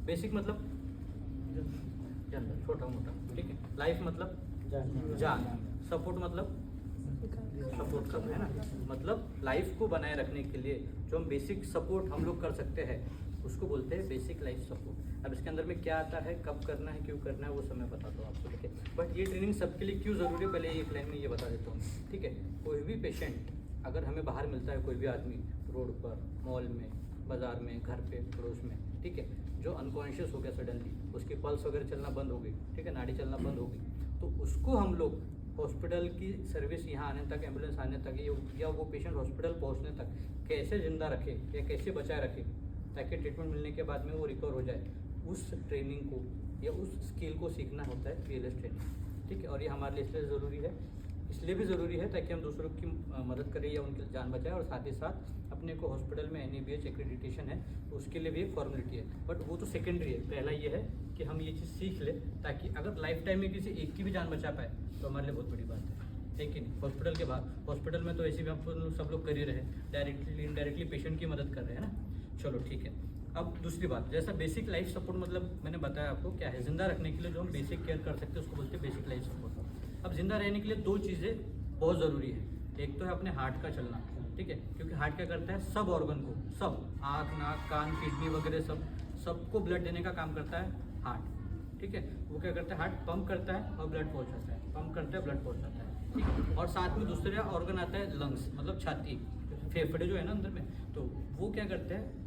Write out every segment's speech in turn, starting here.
Basic मतलब general, छोटा मोटा, ठीक है। लाइफ मतलब जान, सपोर्ट मतलब सपोर्ट करना है ना, मतलब लाइफ को बनाए रखने के लिए जो हम बेसिक सपोर्ट हम लोग कर सकते हैं उसको बोलते हैं बेसिक लाइफ सपोर्ट। अब इसके अंदर में क्या आता है, कब करना है, क्यों करना है, वो सब मैं बताता हूँ आपको, ठीक है। बट ये ट्रेनिंग सबके लिए क्यों ज़रूरी है, पहले एक लाइन में ये बता देता हूँ, ठीक है। कोई भी पेशेंट अगर हमें बाहर मिलता है, कोई भी आदमी रोड पर, मॉल में, बाज़ार में, घर पे, पड़ोस में, ठीक है, जो अनकॉन्शियस हो गया सडनली, उसकी पल्स वगैरह चलना बंद हो गई, ठीक है, नाड़ी चलना बंद हो गई, तो उसको हम लोग हॉस्पिटल की सर्विस यहाँ आने तक, एम्बुलेंस आने तक, या वो पेशेंट हॉस्पिटल पहुँचने तक कैसे ज़िंदा रखे या कैसे बचाए रखे ताकि ट्रीटमेंट मिलने के बाद में वो रिकवर हो जाए, उस ट्रेनिंग को या उस स्किल को सीखना होता है BLS ट्रेनिंग, ठीक है। और ये हमारे लिए इसलिए ज़रूरी है, इसलिए भी ज़रूरी है ताकि हम दूसरों की मदद करें या उनकी जान बचाएं, और साथ ही साथ अपने को हॉस्पिटल में NABH एक्रेडिटेशन है उसके लिए भी एक फॉर्मेलिटी है, बट वो तो सेकेंडरी है। पहला ये है कि हम ये चीज़ सीख लें ताकि अगर लाइफ टाइम में किसी एक की भी जान बचा पाए तो हमारे लिए बहुत बड़ी बात है कि नहीं। हॉस्पिटल के बाद, हॉस्पिटल में तो ऐसे भी हम सब लोग कर ही रहे हैं, डायरेक्टली इनडायरेक्टली पेशेंट की मदद कर रहे हैं ना। चलो ठीक है। अब दूसरी बात, जैसा बेसिक लाइफ सपोर्ट मतलब मैंने बताया आपको क्या है, जिंदा रखने के लिए जो हम बेसिक केयर कर सकते हैं उसको बोलते हैं बेसिक लाइफ सपोर्ट। अब जिंदा रहने के लिए दो चीज़ें बहुत ज़रूरी है, एक तो है अपने हार्ट का चलना, ठीक है, क्योंकि हार्ट क्या करता है, सब ऑर्गन को, सब आँख, नाक, कान, किडनी वगैरह सबको ब्लड देने का काम करता है हार्ट, ठीक है। वो क्या करता है, हार्ट पंप करता है और ब्लड पहुँचाता है, पंप करता है, ब्लड पहुँचाता है, ठीक है। और साथ में दूसरा ऑर्गन आता है लंग्स, मतलब छाती, फेफड़े जो है ना अंदर में, तो वो क्या करते हैं,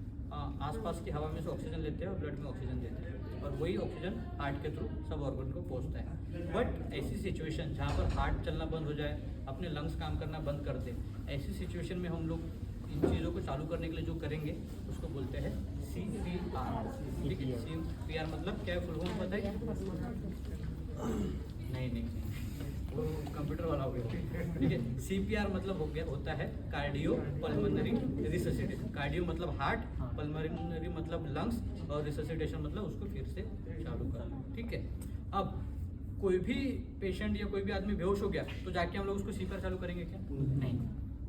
आसपास की हवा में से ऑक्सीजन लेते हैं और ब्लड में ऑक्सीजन देते हैं, और वही ऑक्सीजन हार्ट के थ्रू सब ऑर्गन को पहुंचता है। बट ऐसी सिचुएशन जहाँ पर हार्ट चलना बंद हो जाए, अपने लंग्स काम करना बंद कर दे, ऐसी सिचुएशन में हम लोग इन चीज़ों को चालू करने के लिए जो करेंगे उसको बोलते हैं CPR, ठीक है। CPR मतलब क्या है, फुल फॉर्म पता है? नहीं, वो कंप्यूटर वाला हो गया, ठीक है। CPR मतलब हो गया, होता है कार्डियो पल्मोनरी रिससिटेशन। कार्डियो मतलब हार्ट, पल्मोनरी मतलब लंग्स, और रिससिटेशन मतलब उसको फिर से चालू करना, ठीक है। अब कोई भी पेशेंट या कोई भी आदमी बेहोश हो गया तो जाके हम लोग उसको CPR चालू करेंगे क्या? नहीं,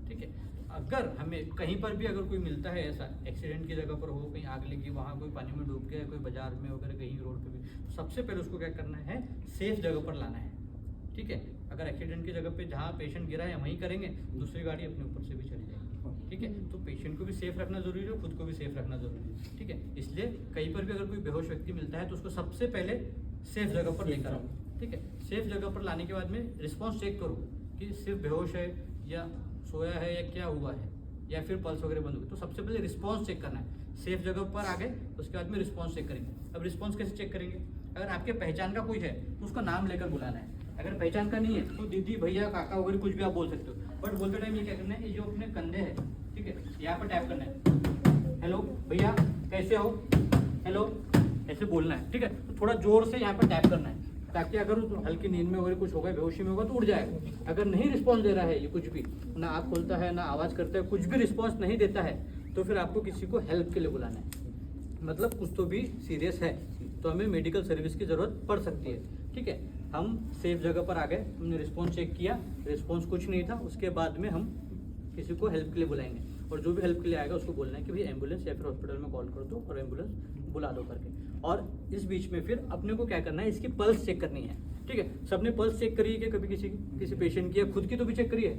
ठीक है। अगर हमें कहीं पर भी अगर कोई मिलता है ऐसा, एक्सीडेंट की जगह पर हो, कहीं आग लगी, वहाँ कोई पानी में डूब गया, कोई बाजार में वगैरह कहीं रोड पे भी, तो सबसे पहले उसको क्या करना है, सेफ जगह पर लाना है, ठीक है। अगर एक्सीडेंट की जगह पे जहाँ पेशेंट गिरा है वहीं करेंगे, दूसरी गाड़ी अपने ऊपर से भी चली जाएगी, ठीक है। तो पेशेंट को भी सेफ रखना जरूरी है, खुद को भी सेफ रखना जरूरी है, ठीक है। इसलिए कहीं पर भी अगर कोई बेहोश व्यक्ति मिलता है तो उसको सबसे पहले सेफ जगह पर लेकर आओ, ठीक है। सेफ जगह पर लाने के बाद में रिस्पॉन्स चेक करो कि सिर्फ बेहोश है या सोया है या क्या हुआ है, या फिर पल्स वगैरह बंद हो गई। तो सबसे पहले रिस्पॉन्स चेक करना है, सेफ जगह पर आ गए उसके बाद में रिस्पॉन्स चेक करेंगे। अब रिस्पॉन्स कैसे चेक करेंगे, अगर आपके पहचान का कोई है तो उसका नाम लेकर बुलाना है, अगर पहचान का नहीं है तो दीदी, भैया, काका वगैरह कुछ भी आप बोल सकते हो। बट बोलते टाइम ये क्या करना है, ये जो अपने कंधे है, ठीक है, यहाँ पर टैप करना है, हेलो भैया कैसे हो, हेलो, ऐसे बोलना है, ठीक है। तो थोड़ा जोर से यहाँ पर टैप करना है ताकि अगर हल्की नींद में वगैरह कुछ होगा, बेहोशी में होगा तो उड़ जाएगा। अगर नहीं रिस्पॉन्स दे रहा है ये कुछ भी, ना आँख खोलता है ना आवाज़ करता है, कुछ भी रिस्पॉन्स नहीं देता है, तो फिर आपको किसी को हेल्प के लिए बुलाना है, मतलब कुछ तो भी सीरियस है, तो हमें मेडिकल सर्विस की ज़रूरत पड़ सकती है, ठीक है। हम सेफ जगह पर आ गए, हमने रिस्पॉन्स चेक किया, रिस्पॉन्स कुछ नहीं था, उसके बाद में हम किसी को हेल्प के लिए बुलाएंगे, और जो भी हेल्प के लिए आएगा उसको बोलना है कि भाई एम्बुलेंस या फिर हॉस्पिटल में कॉल कर दो और एम्बुलेंस बुला दो करके। और इस बीच में फिर अपने को क्या करना है, इसकी पल्स चेक करनी है, ठीक है। सबने पल्स चेक करी है क्या कभी किसी पेशेंट की, या खुद की तो भी चेक करी है?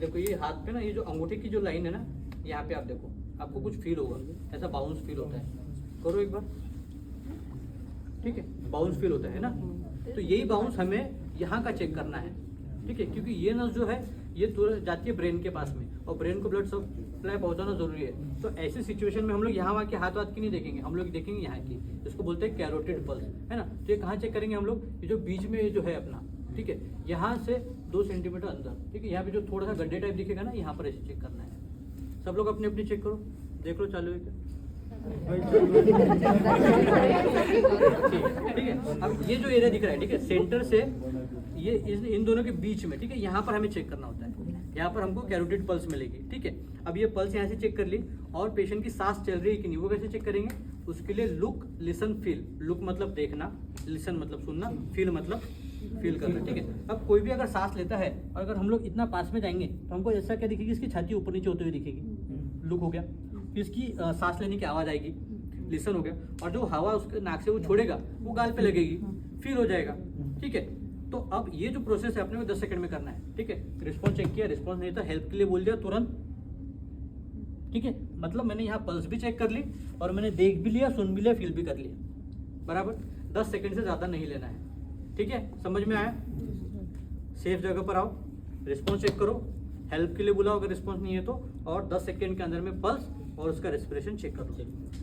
देखो ये हाथ पे ना, ये जो अंगूठे की जो लाइन है ना, यहाँ पे आप देखो, आपको कुछ फील होगा, ऐसा बाउंस फील होता है, करो एक बार, ठीक है, बाउंस फील होता है ना। तो यही बाउंस हमें यहाँ का चेक करना है, ठीक है, क्योंकि ये नस जो है ये तुरंत जाती है ब्रेन के पास में, और ब्रेन को ब्लड सप्लाई पहुँचाना जरूरी है। तो ऐसी सिचुएशन में हम लोग यहाँ वहाँ के हाथ की नहीं देखेंगे, हम लोग देखेंगे यहाँ की, इसको बोलते हैं कैरोटिड पल्स, है ना। तो ये कहाँ चेक करेंगे हम लोग, ये जो बीच में जो है अपना, ठीक है, यहाँ से 2 सेंटीमीटर अंदर, ठीक है, यहाँ पे जो थोड़ा सा गड्ढे टाइप दिखेगा ना, यहाँ पर ऐसे चेक करना है। सब लोग अपनी अपनी चेक करो, देख लो चालू है क्या, ठीक है। अब ये जो एरिया दिख रहा है, ठीक है, सेंटर से ये इन दोनों के बीच में, ठीक है, यहाँ पर हमें चेक करना होता है, यहाँ पर हमको कैरोटिड पल्स मिलेगी, ठीक है। अब ये पल्स यहाँ से चेक कर ली, और पेशेंट की सांस चल रही है कि नहीं वो कैसे चेक करेंगे, उसके लिए लुक, लिसन, फील। लुक मतलब देखना, लिसन मतलब सुनना, फील मतलब फील करना, ठीक है। अब कोई भी अगर सांस लेता है और अगर हम लोग इतना पास में जाएंगे तो हमको ऐसा क्या दिखेगी, इसकी छाती ऊपर नीचे होते हुए दिखेगी, लुक हो गया। फिर इसकी सांस लेने की आवाज़ आएगी, लिसन हो गया, और जो हवा उसके नाक से वो छोड़ेगा वो गाल पे लगेगी, फील हो जाएगा, ठीक है। तो अब ये जो प्रोसेस है अपने को 10 सेकंड में करना है, ठीक है। रिस्पॉन्स चेक किया, रिस्पॉन्स नहीं था, हेल्प के लिए बोल दिया तुरंत, ठीक है। मतलब मैंने यहाँ पल्स भी चेक कर ली और मैंने देख भी लिया, सुन भी लिया, फील भी कर लिया, बराबर। 10 सेकंड से ज़्यादा नहीं लेना है, ठीक है। समझ में आया? सेफ जगह पर आओ, रिस्पॉन्स चेक करो, हेल्प के लिए बुलाओ अगर रिस्पॉन्स नहीं है तो, और 10 सेकंड के अंदर में पल्स और उसका रेस्पिरेशन चेक कर लो।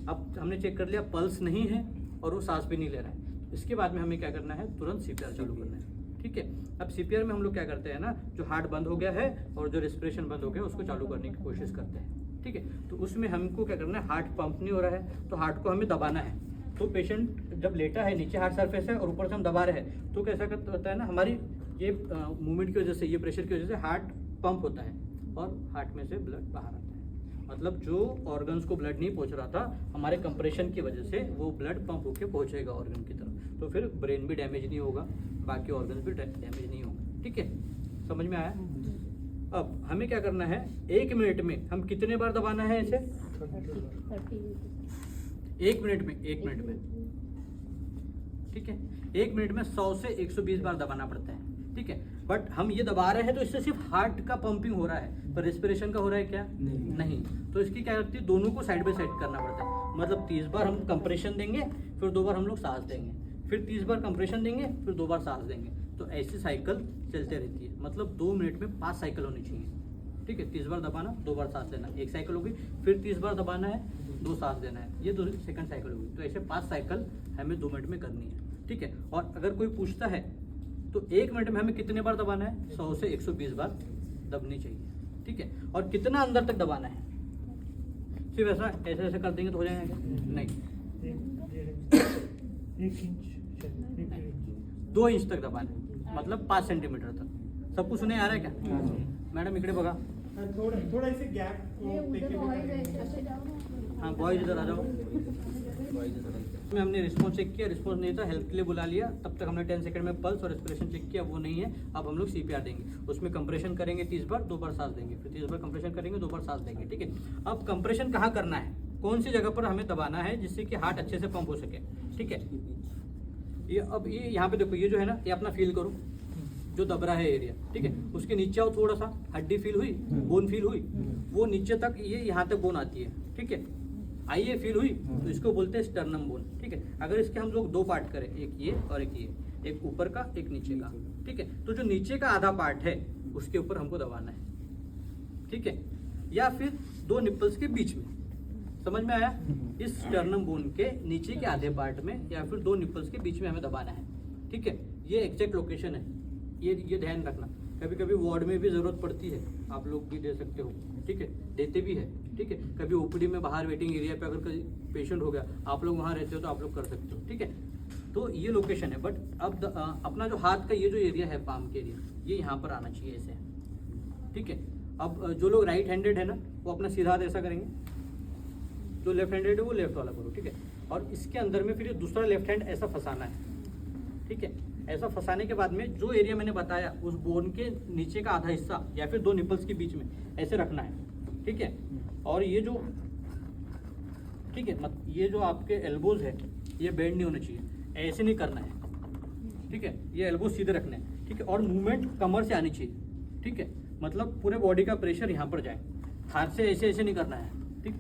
अब हमने चेक कर लिया पल्स नहीं है और वो सांस भी नहीं ले रहा है, इसके बाद में हमें क्या करना है, तुरंत CPR चालू करना है, ठीक है। अब CPR में हम लोग क्या करते हैं ना, जो हार्ट बंद हो गया है और जो रेस्पिरेशन बंद हो गया उसको चालू करने की कोशिश करते हैं, ठीक है। तो उसमें हमको क्या करना है, हार्ट पंप नहीं हो रहा है तो हार्ट को हमें दबाना है। तो पेशेंट जब लेटा है, नीचे हार्ट सरफेस है और ऊपर से हम दबा रहे हैं, तो कैसा होता है ना, हमारी ये मूवमेंट की वजह से, ये प्रेशर की वजह से हार्ट पंप होता है और हार्ट में से ब्लड बाहर आता है। मतलब जो ऑर्गन्स को ब्लड नहीं पहुंच रहा था, हमारे कंप्रेशन की वजह से वो ब्लड पंप होकर पहुंचेगा ऑर्गन की तरफ, तो फिर ब्रेन भी डैमेज नहीं होगा, बाकी ऑर्गन्स भी डैमेज नहीं होंगे, ठीक है। समझ में आया? अब हमें क्या करना है, 1 मिनट में हम कितने बार दबाना है इसे? 1 मिनट में, ठीक है। 1 मिनट में 100 से 120 बार दबाना पड़ता है, ठीक है। बट हम ये दबा रहे हैं तो इससे सिर्फ हार्ट का पंपिंग हो रहा है, पर रेस्पिरेशन का हो रहा है क्या? नहीं। तो इसकी क्या करती है, दोनों को साइड बाय साइड करना पड़ता है। मतलब 30 बार हम कंप्रेशन देंगे, फिर 2 बार हम लोग सांस देंगे, फिर 30 बार कंप्रेशन देंगे, फिर 2 बार सांस देंगे। तो ऐसी साइकिल चलते रहती है। मतलब 2 मिनट में 5 साइकिल होनी चाहिए, ठीक है। 30 बार दबाना, 2 बार सांस लेना, 1 साइकिल होगी। फिर 30 बार दबाना है, 2 सांस देना है, ये 2 सेकंड साइकिल होगी। तो ऐसे 5 साइकिल हमें 2 मिनट में करनी है, ठीक है। और अगर कोई पूछता है तो 1 मिनट में हमें कितने बार दबाना है, 100 से 120 बार दबनी चाहिए, ठीक है। और कितना अंदर तक दबाना है, सिर्फ ऐसा ऐसे ऐसे कर देंगे तो हो जाएगा क्या? नहीं, 2 इंच तक दबाना है, मतलब 5 सेंटीमीटर तक। सब कुछ सुने आ रहा है क्या? मैडम इकडे बघा, थोड़ा इसे गैप हाँ बॉयज इधर आ जाओ। में हमने रिस्पॉन्स चेक किया, रिस्पॉन्स नहीं था, हेल्प के लिए बुला लिया, तब तक हमने 10 सेकंड में पल्स और रेस्पिरेशन चेक किया, वो नहीं है। अब हम लोग CPR देंगे, उसमें कंप्रेशन करेंगे 30 बार, 2 बार सांस देंगे, फिर 30 बार कंप्रेशन करेंगे, 2 बार सांस देंगे, ठीक है। अब कंप्रेशन कहाँ करना है, कौन सी जगह पर हमें दबाना है जिससे कि हार्ट अच्छे से पंप हो सके, ठीक है। ये अब ये यहाँ पे देखो, ये जो है ना, ये अपना फील करो, जो दब रहा है एरिया, ठीक है। उसके नीचे आओ थोड़ा सा, हड्डी फील हुई, बोन फील हुई, वो नीचे तक, ये यहाँ तक बोन आती है, ठीक है। आइए फील हुई, तो इसको बोलते हैं स्टर्नम बोन, ठीक है। अगर इसके हम लोग 2 पार्ट करें, एक ये और एक ये, एक ऊपर का एक नीचे का, ठीक है। तो जो नीचे का आधा पार्ट है उसके ऊपर हमको दबाना है, ठीक है, या फिर 2 निप्पल्स के बीच में। समझ में आया? इस स्टर्नम बोन के नीचे के आधे पार्ट में या फिर 2 निप्पल्स के बीच में हमें दबाना है, ठीक है। ये एग्जैक्ट लोकेशन है, ये ध्यान रखना। कभी कभी वार्ड में भी ज़रूरत पड़ती है, आप लोग भी दे सकते हो, ठीक है, देते भी है, ठीक है। कभी OPD में बाहर वेटिंग एरिया पे अगर कोई पेशेंट हो गया, आप लोग वहाँ रहते हो तो आप लोग कर सकते हो, ठीक है। तो ये लोकेशन है। बट अब अपना जो हाथ का ये जो एरिया है, पाम के एरिया, ये यहाँ पर आना चाहिए ऐसे, ठीक है। अब जो लोग राइट हैंडेड है ना, वो अपना सीधा हाथ ऐसा करेंगे, जो लेफ्ट हैंडेड है वो लेफ्ट वाला करो, ठीक है। और इसके अंदर में फिर ये दूसरा लेफ्ट हैंड ऐसा फंसाना है, ठीक है। ऐसा फंसाने के बाद में जो एरिया मैंने बताया, उस बोन के नीचे का आधा हिस्सा या फिर 2 निपल्स के बीच में ऐसे रखना है, ठीक है। और ये जो, ठीक है, ये जो आपके एल्बोज है, ये बेंड नहीं होना चाहिए, ऐसे नहीं करना है, ठीक है। ये एल्बोज सीधे रखने हैं, ठीक है। और मूवमेंट कमर से आनी चाहिए, ठीक है। मतलब पूरे बॉडी का प्रेशर यहाँ पर जाए, हाथ से ऐसे ऐसे नहीं करना है, ठीक।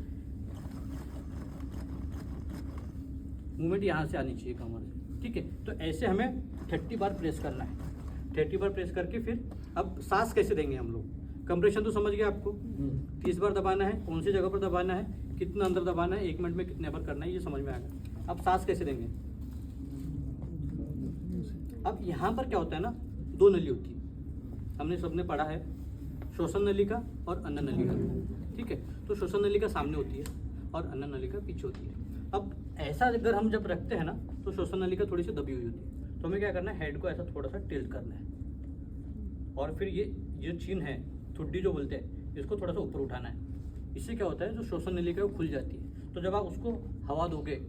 मूवमेंट यहाँ से आनी चाहिए कमर से, ठीक है। तो ऐसे हमें 30 बार प्रेस करना है। 30 बार प्रेस करके फिर अब सांस कैसे देंगे हम लोग, कंप्रेशन तो समझ गए आपको, 30 बार दबाना है, कौन सी जगह पर दबाना है, कितना अंदर दबाना है, 1 मिनट में कितने बार करना है, ये समझ में आएगा। अब सांस कैसे देंगे, अब यहाँ पर क्या होता है ना, 2 नली होती है, हमने सबने पढ़ा है, श्वसन नली का और अन्न नली का, ठीक है। तो श्वसन नली का सामने होती है और अन्न नली का पीछे होती है। अब ऐसा अगर हम जब रखते हैं ना, तो श्वसन नली का थोड़ी सी दबी हुई होती है, तो हमें क्या करना है, हेड को ऐसा थोड़ा सा टिल्ट करना है, और फिर ये जो चिन है, ठुड्डी जो बोलते हैं, इसको थोड़ा सा ऊपर उठाना है। इससे क्या होता है, जो श्वसन नली है वो खुल जाती है, तो जब आप उसको हवा दोगे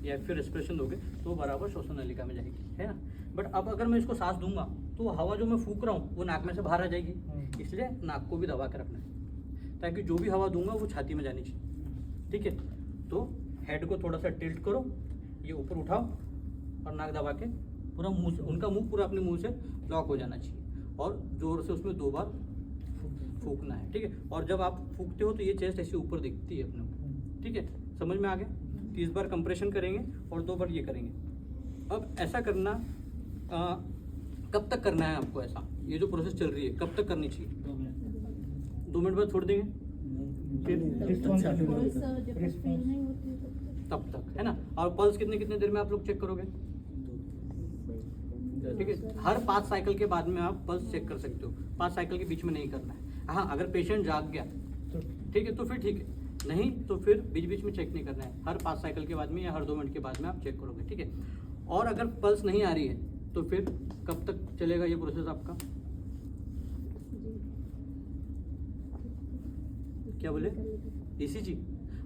या फिर रेस्पिरेशन दोगे तो वो बराबर श्वसन नलिका में जाएगी, है ना। बट अब अगर मैं इसको सांस दूंगा तो हवा जो मैं फूंक रहा हूँ वो नाक में से बाहर आ जाएगी, इसलिए नाक को भी दबा के रखना है, ताकि जो भी हवा दूंगा वो छाती में जानी चाहिए, ठीक है। तो हेड को थोड़ा सा टिल्ट करो, ये ऊपर उठाओ और नाक दबा के पूरा मुंह से, उनका मुंह पूरा अपने मुंह से लॉक हो जाना चाहिए और जोर से उसमें 2 बार फूकना है, ठीक है। और जब आप फूकते हो तो ये चेस्ट ऐसे ऊपर दिखती है अपने को, ठीक है। समझ में आ गया? 30 बार कंप्रेशन करेंगे और 2 बार ये करेंगे। अब ऐसा करना कब तक करना है आपको? ऐसा ये जो प्रोसेस चल रही है कब तक करनी चाहिए? 2 मिनट बाद छोड़ देंगे तब तक, है ना। और पल्स कितने कितने देर में आप लोग चेक करोगे? ठीक है, हर 5 साइकिल के बाद में आप पल्स चेक कर सकते हो, 5 साइकिल के बीच में नहीं करना है। हाँ, अगर पेशेंट जाग गया ठीक है तो फिर ठीक है, नहीं तो फिर बीच बीच में चेक नहीं करना है। हर 5 साइकिल के बाद में या हर 2 मिनट के बाद में आप चेक करोगे, ठीक है। और अगर पल्स नहीं आ रही है तो फिर कब तक चलेगा ये प्रोसेस आपका? क्या बोले? ECG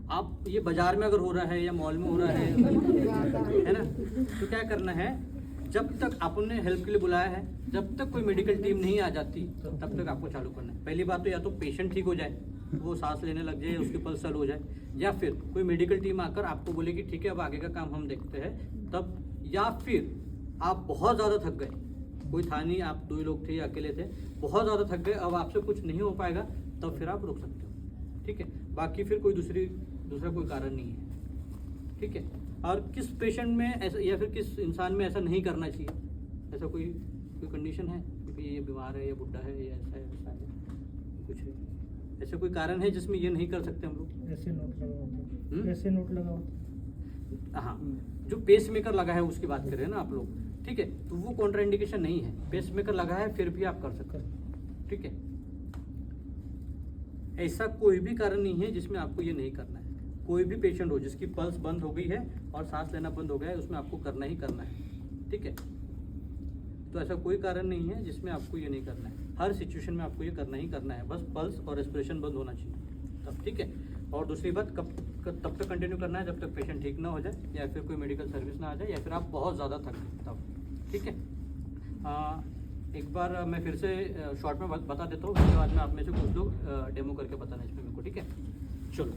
आप ये बाजार में अगर हो रहा है या मॉल में हो रहा है ना, तो क्या करना है, जब तक आपने हेल्प के लिए बुलाया है, जब तक कोई मेडिकल टीम नहीं आ जाती तब तक आपको चालू करना है। पहली बात तो या तो पेशेंट ठीक हो जाए, वो सांस लेने लग जाए, उसकी पल्स चालू हो जाए, या फिर कोई मेडिकल टीम आकर आपको बोले कि ठीक है अब आगे का काम हम देखते हैं तब, या फिर आप बहुत ज़्यादा थक गए, कोई था नहीं, आप 2 ही लोग थे या अकेले थे, बहुत ज़्यादा थक गए, अब आपसे कुछ नहीं हो पाएगा, तब फिर आप रुक सकते हो, ठीक है। बाकी फिर कोई दूसरा कोई कारण नहीं है, ठीक है। और किस पेशेंट में ऐसा या फिर किस इंसान में ऐसा नहीं करना चाहिए? ऐसा कोई कंडीशन है कि ये बीमार है या बुढ़ा है या ऐसा है वैसा है, कुछ है ऐसा कोई कारण है जिसमें ये नहीं कर सकते हम लोग? ऐसे नोट लगाओ, ऐसे नोट लगाओ। हाँ, जो पेस मेकर लगा है उसकी बात कर रहे हैं ना आप लोग, ठीक है, तो वो कॉन्ट्राइंडिकेशन नहीं है। पेस मेकर लगा है फिर भी आप कर सकते हैं, ठीक है। ऐसा कोई भी कारण नहीं है जिसमें आपको ये नहीं करना है। कोई भी पेशेंट हो जिसकी पल्स बंद हो गई है और सांस लेना बंद हो गया है, उसमें आपको करना ही करना है, ठीक है। तो ऐसा कोई कारण नहीं है जिसमें आपको ये नहीं करना है। हर सिचुएशन में आपको ये करना ही करना है, बस पल्स और रेस्पिरेशन बंद होना चाहिए तब, ठीक है। और दूसरी बात, तब तक कंटिन्यू करना है जब तक पेशेंट ठीक ना हो जाए या फिर कोई मेडिकल सर्विस ना आ जाए या फिर आप बहुत ज़्यादा थक गए तब, ठीक है। एक बार मैं फिर से शॉर्ट में बता देता हूँ, उसके बाद में आप में से कुछ लोग डेमो करके बताना इसमें मेरे को, ठीक है। चलो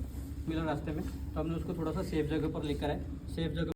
मिला रास्ते में, तो हमने उसको थोड़ा सा सेफ जगह पर लेकर आए, सेफ जगह